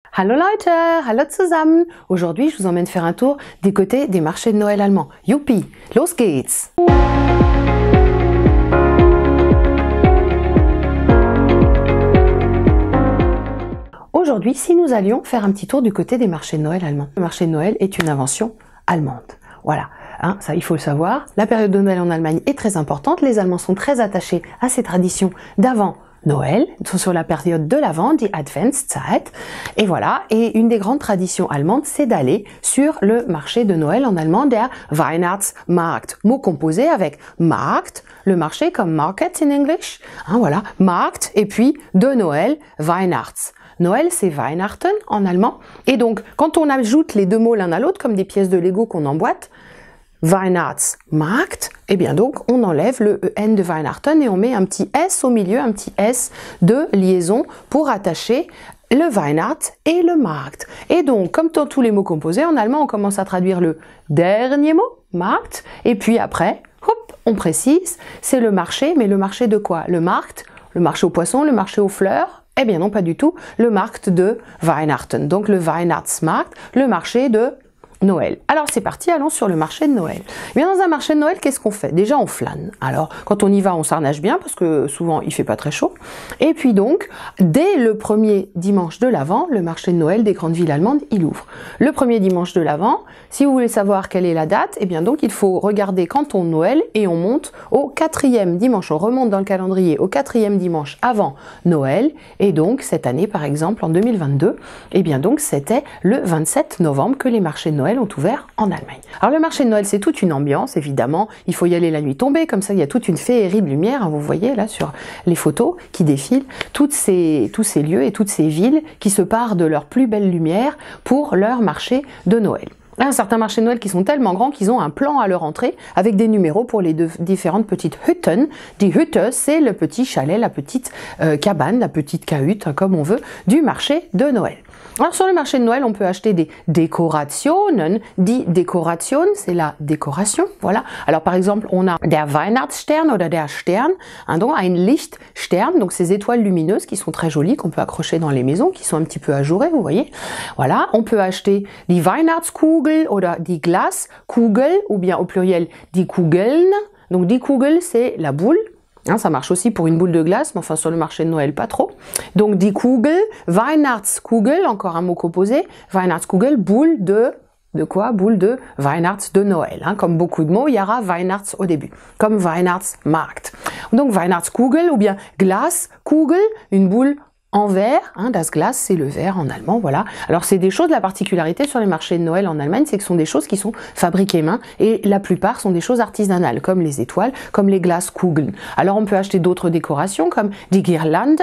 Hallo Leute, hallo zusammen. Aujourd'hui, je vous emmène faire un tour du côté des marchés de Noël allemands. Youpi, los geht's. Aujourd'hui, si nous allions faire un petit tour du côté des marchés de Noël allemands. Le marché de Noël est une invention allemande. Voilà, hein, ça il faut le savoir. La période de Noël en Allemagne est très importante. Les Allemands sont très attachés à ces traditions d'avant Noël, sur la période de l'Avent, die Adventszeit. Et voilà, et une des grandes traditions allemandes, c'est d'aller sur le marché de Noël en allemand, der Weihnachtsmarkt. Mot composé avec Markt, le marché comme market in English, hein, voilà, Markt, et puis de Noël, Weihnachts. Noël, c'est Weihnachten en allemand. Et donc, quand on ajoute les deux mots l'un à l'autre, comme des pièces de Lego qu'on emboîte, Weihnachtsmarkt, et bien donc on enlève le EN de Weihnachten et on met un petit S au milieu, un petit S de liaison pour attacher le Weihnacht et le Markt. Et donc, comme dans tous les mots composés, en allemand on commence à traduire le dernier mot, Markt, et puis après, hop, on précise, c'est le marché, mais le marché de quoi? Le Markt, le marché aux poissons, le marché aux fleurs? Eh bien non, pas du tout, le Markt de Weihnachten, donc le Weihnachtsmarkt, le marché de Noël. Alors c'est parti, allons sur le marché de Noël. Bien dans un marché de Noël, qu'est-ce qu'on fait? Déjà on flâne. Alors quand on y va, on s'harnache bien parce que souvent il fait pas très chaud. Et puis donc, dès le premier dimanche de l'Avent, le marché de Noël des grandes villes allemandes, il ouvre. Le premier dimanche de l'Avent, si vous voulez savoir quelle est la date, eh bien donc il faut regarder Canton de Noël et on monte au 4e dimanche. On remonte dans le calendrier au 4e dimanche avant Noël. Et donc cette année par exemple en 2022, eh bien donc c'était le 27 novembre que les marchés de Noël ont ouvert en Allemagne. Alors le marché de Noël, c'est toute une ambiance, évidemment. Il faut y aller la nuit tombée, comme ça il y a toute une féerie de lumière. Hein, vous voyez là sur les photos qui défilent, tous ces lieux et toutes ces villes qui se parent de leur plus belle lumière pour leur marché de Noël. Un certain marché de Noël qui sont tellement grands qu'ils ont un plan à leur entrée avec des numéros pour les différentes petites Hütten. Die Hütte, c'est le petit chalet, la petite cabane, la petite cahute, hein, comme on veut, du marché de Noël. Alors sur le marché de Noël, on peut acheter des Dekorationen. Die Dekoration, c'est la décoration, voilà. Alors par exemple, on a der Weihnachtsstern oder der Stern, hein, donc ein Lichtstern, donc ces étoiles lumineuses qui sont très jolies, qu'on peut accrocher dans les maisons, qui sont un petit peu ajourées, vous voyez. Voilà, on peut acheter die Weihnachtskugel oder die Glaskugel, ou bien au pluriel die Kugeln. Donc die Kugel, c'est la boule. Hein, ça marche aussi pour une boule de glace, mais enfin sur le marché de Noël, pas trop. Donc die Kugel, Weihnachtskugel, encore un mot composé, Weihnachtskugel, boule de quoi? Boule de Weihnachts, de Noël. Hein. Comme beaucoup de mots, il y aura Weihnachts au début, comme Weihnachtsmarkt. Donc Weihnachtskugel ou bien Glaskugel, une boule en verre, hein, das Glas, c'est le verre en allemand, voilà. Alors c'est des choses, la particularité sur les marchés de Noël en Allemagne, c'est que ce sont des choses qui sont fabriquées main et la plupart sont des choses artisanales, comme les étoiles, comme les Glaskugeln. Alors on peut acheter d'autres décorations comme die Girlande,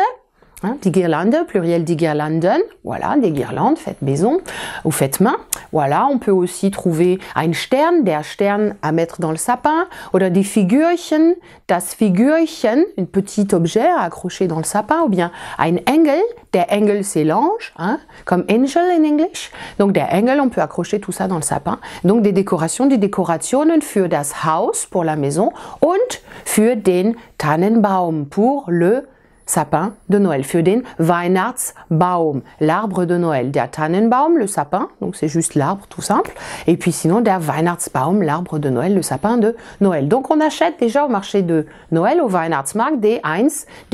hein, die Girlande, pluriel die Girlanden, voilà, des guirlandes faites maison ou faites main. Voilà, on peut aussi trouver ein Stern, der Stern à mettre dans le sapin, oder die Figürchen, das Figürchen, un petit objet à accrocher dans le sapin, ou bien ein Engel, der Engel c'est l'ange, hein, comme Angel in English. Donc der Engel, on peut accrocher tout ça dans le sapin. Donc des décorations, des Dekorationen für das Haus, pour la maison, und für den Tannenbaum, pour le sapin de Noël, für den Weihnachtsbaum, l'arbre de Noël. Der Tannenbaum, le sapin, donc c'est juste l'arbre tout simple. Et puis sinon, der Weihnachtsbaum, l'arbre de Noël, le sapin de Noël. Donc on achète déjà au marché de Noël, au Weihnachtsmarkt, des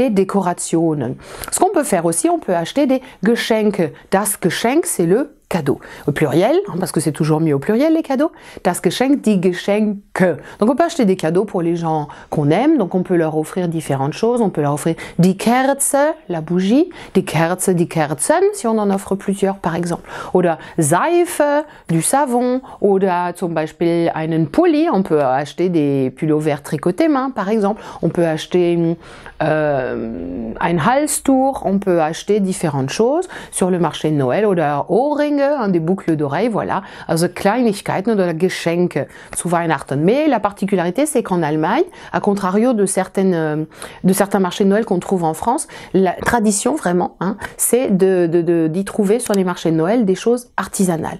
Dekorationen. Ce qu'on peut faire aussi, on peut acheter des Geschenke. Das Geschenk, c'est le cadeau. Au pluriel, hein, parce que c'est toujours mieux au pluriel les cadeaux. Das Geschenk, die Geschenke. Donc on peut acheter des cadeaux pour les gens qu'on aime, donc on peut leur offrir différentes choses. On peut leur offrir die Kerze, la bougie, die Kerze, die Kerzen, si on en offre plusieurs par exemple. Oder Seife, du savon, oder zum Beispiel einen Pulli, on peut acheter des pullovers tricotés main par exemple. On peut acheter ein Halstuch, on peut acheter différentes choses sur le marché de Noël, oder Ohrringe, des boucles d'oreilles, voilà. Also Kleinigkeiten oder Geschenke zu Weihnachten. Mais la particularité, c'est qu'en Allemagne, à contrario de certains marchés de Noël qu'on trouve en France, la tradition vraiment, hein, c'est d'y trouver sur les marchés de Noël des choses artisanales,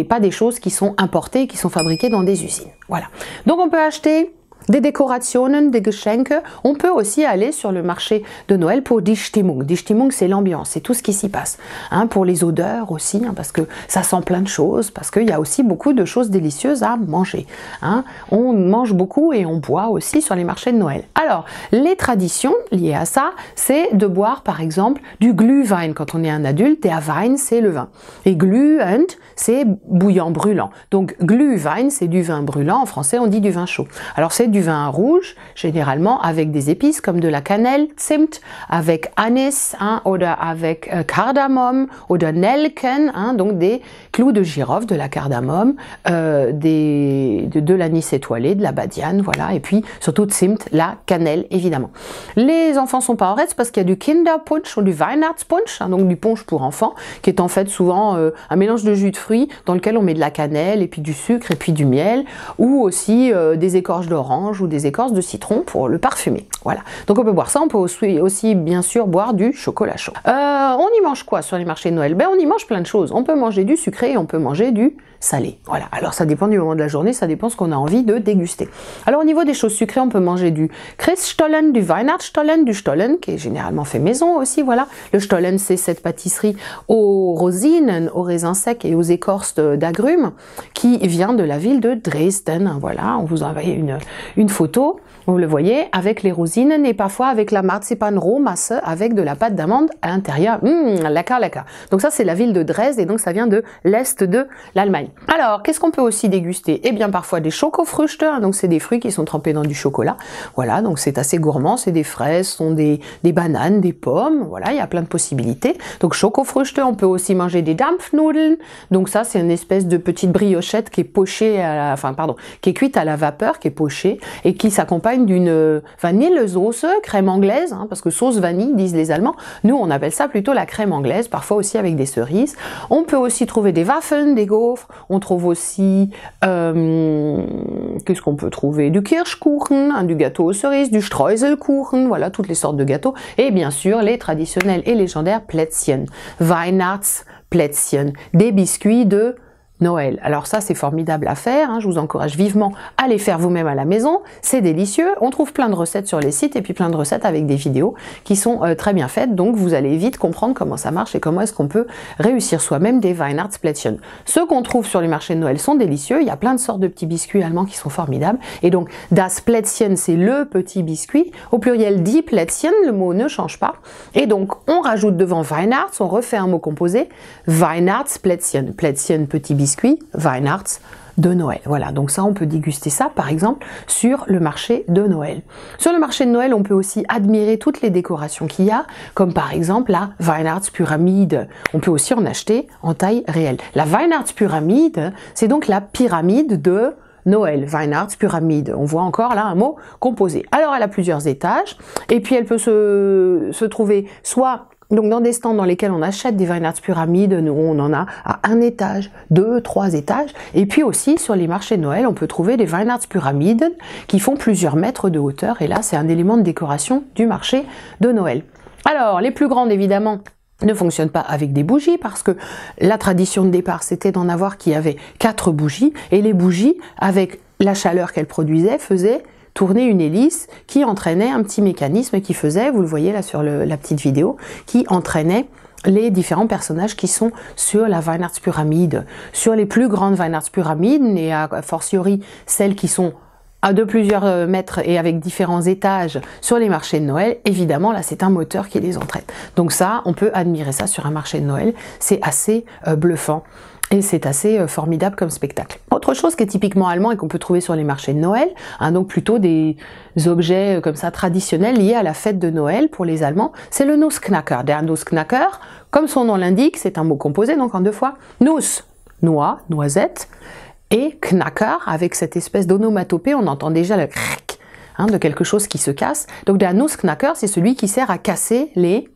pas des choses qui sont importées, qui sont fabriquées dans des usines. Voilà. Donc on peut acheter des Dekorationen, des Geschenke. On peut aussi aller sur le marché de Noël pour die Stimmung. Die Stimmung, c'est l'ambiance, c'est tout ce qui s'y passe. Hein, pour les odeurs aussi, hein, parce que ça sent plein de choses, parce qu'il y a aussi beaucoup de choses délicieuses à manger. Hein. On mange beaucoup et on boit aussi sur les marchés de Noël. Alors, les traditions liées à ça, c'est de boire par exemple du Glühwein quand on est un adulte, et Wein, c'est le vin. Et glühend, c'est bouillant, brûlant. Donc Glühwein, c'est du vin brûlant. En français, on dit du vin chaud. Alors c'est du vin rouge, généralement avec des épices comme de la cannelle, Zimt, avec anis, hein, ou avec cardamome, ou de Nelken, hein, donc des clous de girofle, de la cardamome, de l'anis étoilé, de la badiane, voilà, et puis surtout Zimt, la cannelle, évidemment. Les enfants sont pas en reste parce qu'il y a du Kinderpunsch ou du Weihnachtspunsch, hein, donc du punch pour enfants, qui est en fait souvent un mélange de jus de fruits dans lequel on met de la cannelle et puis du sucre et puis du miel, ou aussi des écorces d'orange ou des écorces de citron pour le parfumer. Voilà. Donc on peut boire ça, on peut aussi bien sûr boire du chocolat chaud. On y mange quoi sur les marchés de Noël? Ben on y mange plein de choses. On peut manger du sucré et on peut manger du salé. Voilà. Alors ça dépend du moment de la journée, ça dépend ce qu'on a envie de déguster. Alors au niveau des choses sucrées, on peut manger du Christstollen, du Weihnachtsstollen, du Stollen, qui est généralement fait maison aussi, voilà. Le Stollen, c'est cette pâtisserie aux rosinen, aux raisins secs et aux écorces d'agrumes, qui vient de la ville de Dresden. Voilà, on vous a envoyé une photo, vous le voyez, avec les rosinen et parfois avec la Marzipanrohmasse, avec de la pâte d'amande à l'intérieur. Lecker, lecker. Donc ça, c'est la ville de Dresde et donc ça vient de l'est de l'Allemagne. Alors, qu'est-ce qu'on peut aussi déguster? Eh bien, parfois des Schokofrüchte, hein, donc c'est des fruits qui sont trempés dans du chocolat. Voilà, donc c'est assez gourmand, c'est des fraises, sont des bananes, des pommes, voilà, il y a plein de possibilités. Donc Schokofrüchte, on peut aussi manger des Dampfnudeln. Donc ça, c'est une espèce de petite briochette qui est pochée, qui est cuite à la vapeur, qui est pochée et qui s'accompagne d'une vanillesauce, crème anglaise, hein, parce que sauce vanille, disent les Allemands. Nous, on appelle ça plutôt la crème anglaise, parfois aussi avec des cerises. On peut aussi trouver des Waffeln, des gaufres. On trouve aussi, qu'est-ce qu'on peut trouver? Du Kirschkuchen, hein, du gâteau aux cerises, du Streuselkuchen, voilà, toutes les sortes de gâteaux. Et bien sûr, les traditionnels et légendaires Plätzchen, Weihnachtsplätzchen, des biscuits de Noël. Alors ça, c'est formidable à faire, hein. Je vous encourage vivement à les faire vous-même à la maison, c'est délicieux, on trouve plein de recettes sur les sites et puis plein de recettes avec des vidéos qui sont très bien faites, donc vous allez vite comprendre comment ça marche et comment est-ce qu'on peut réussir soi-même des Weihnachtsplätzchen. Ceux qu'on trouve sur les marchés de Noël sont délicieux, il y a plein de sortes de petits biscuits allemands qui sont formidables, et donc das Plätzchen, c'est le petit biscuit, au pluriel die Plätzchen, le mot ne change pas, et donc on rajoute devant Weihnachts, on refait un mot composé, Weihnachtsplätzchen, Plätzchen, petit biscuit, Weihnachts de Noël. Voilà, donc ça, on peut déguster ça, par exemple, sur le marché de Noël. Sur le marché de Noël, on peut aussi admirer toutes les décorations qu'il y a, comme par exemple la Weihnachtspyramide. On peut aussi en acheter en taille réelle. La Weihnachtspyramide, c'est donc la pyramide de Noël, Weihnachtspyramide. On voit encore là un mot composé. Alors, elle a plusieurs étages, et puis elle peut se trouver soit donc dans des stands dans lesquels on achète des Weihnachtspyramides, nous on en a à 1 étage, 2, 3 étages, et puis aussi sur les marchés de Noël, on peut trouver des Weihnachtspyramiden qui font plusieurs mètres de hauteur, et là c'est un élément de décoration du marché de Noël. Alors, les plus grandes évidemment ne fonctionnent pas avec des bougies parce que la tradition de départ c'était d'en avoir qui avait 4 bougies, et les bougies, avec la chaleur qu'elles produisaient, faisaient tourner une hélice qui entraînait un petit mécanisme qui faisait, vous le voyez là sur la petite vidéo, qui entraînait les différents personnages qui sont sur la Weihnachtspyramide. Sur les plus grandes Weihnachtspyramiden, et a fortiori celles qui sont de plusieurs mètres et avec différents étages sur les marchés de Noël, évidemment là c'est un moteur qui les entraîne. Donc ça, on peut admirer ça sur un marché de Noël, c'est assez bluffant. Et c'est assez formidable comme spectacle. Autre chose qui est typiquement allemand et qu'on peut trouver sur les marchés de Noël, hein, donc plutôt des objets comme ça traditionnels liés à la fête de Noël pour les Allemands, c'est le Nussknacker. Der Nussknacker, comme son nom l'indique, c'est un mot composé, donc en 2 fois. Nuss, noix, noisette, et Knacker, avec cette espèce d'onomatopée, on entend déjà le cric, hein, de quelque chose qui se casse. Donc der Nussknacker, c'est celui qui sert à casser les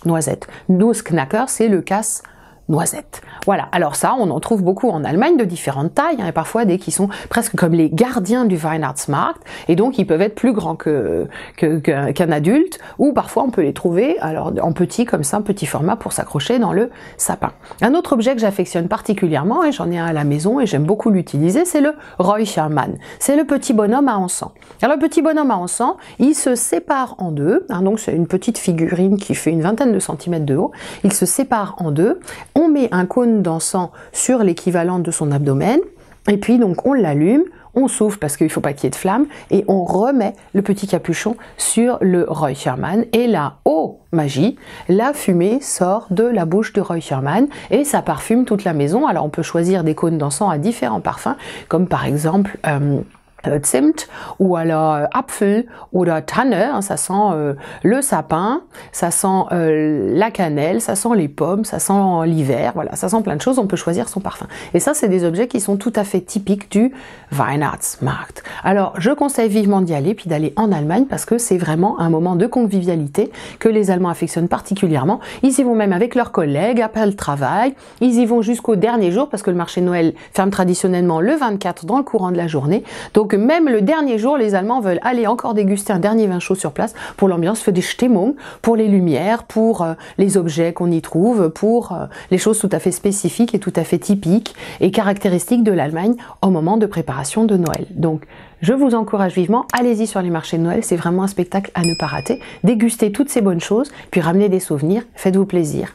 noisettes. Nussknacker, c'est le casse noisettes. Voilà, alors ça, on en trouve beaucoup en Allemagne de différentes tailles, et parfois des qui sont presque comme les gardiens du Weihnachtsmarkt, et donc ils peuvent être plus grands qu'un adulte, ou parfois on peut les trouver alors en petit comme ça, petit format pour s'accrocher dans le sapin. Un autre objet que j'affectionne particulièrement, et j'en ai un à la maison et j'aime beaucoup l'utiliser, c'est le Räuchermann. C'est le petit bonhomme à encens. Alors le petit bonhomme à encens, il se sépare en deux, donc c'est une petite figurine qui fait une vingtaine de centimètres de haut, il se sépare en deux. On met un cône d'encens sur l'équivalent de son abdomen, et puis donc on l'allume, on souffle parce qu'il ne faut pas qu'il y ait de flamme, et on remet le petit capuchon sur le Räuchermann, et là, oh magie, la fumée sort de la bouche du Räuchermann, et ça parfume toute la maison. Alors on peut choisir des cônes d'encens à différents parfums, comme par exemple Zimt ou alors Apfel ou Tanne, ça sent le sapin, ça sent la cannelle, ça sent les pommes, ça sent l'hiver, voilà, ça sent plein de choses, on peut choisir son parfum. Et ça, c'est des objets qui sont tout à fait typiques du Weihnachtsmarkt. Alors, je conseille vivement d'y aller, puis d'aller en Allemagne, parce que c'est vraiment un moment de convivialité que les Allemands affectionnent particulièrement. Ils y vont même avec leurs collègues, après le travail, ils y vont jusqu'au dernier jour, parce que le marché de Noël ferme traditionnellement le 24 dans le courant de la journée. Donc même le dernier jour, les Allemands veulent aller encore déguster un dernier vin chaud sur place pour l'ambiance, für die Stimmung, pour les lumières, pour les objets qu'on y trouve, pour les choses tout à fait spécifiques et tout à fait typiques et caractéristiques de l'Allemagne au moment de préparation de Noël. Donc je vous encourage vivement, allez-y sur les marchés de Noël, c'est vraiment un spectacle à ne pas rater. Dégustez toutes ces bonnes choses, puis ramenez des souvenirs, faites-vous plaisir.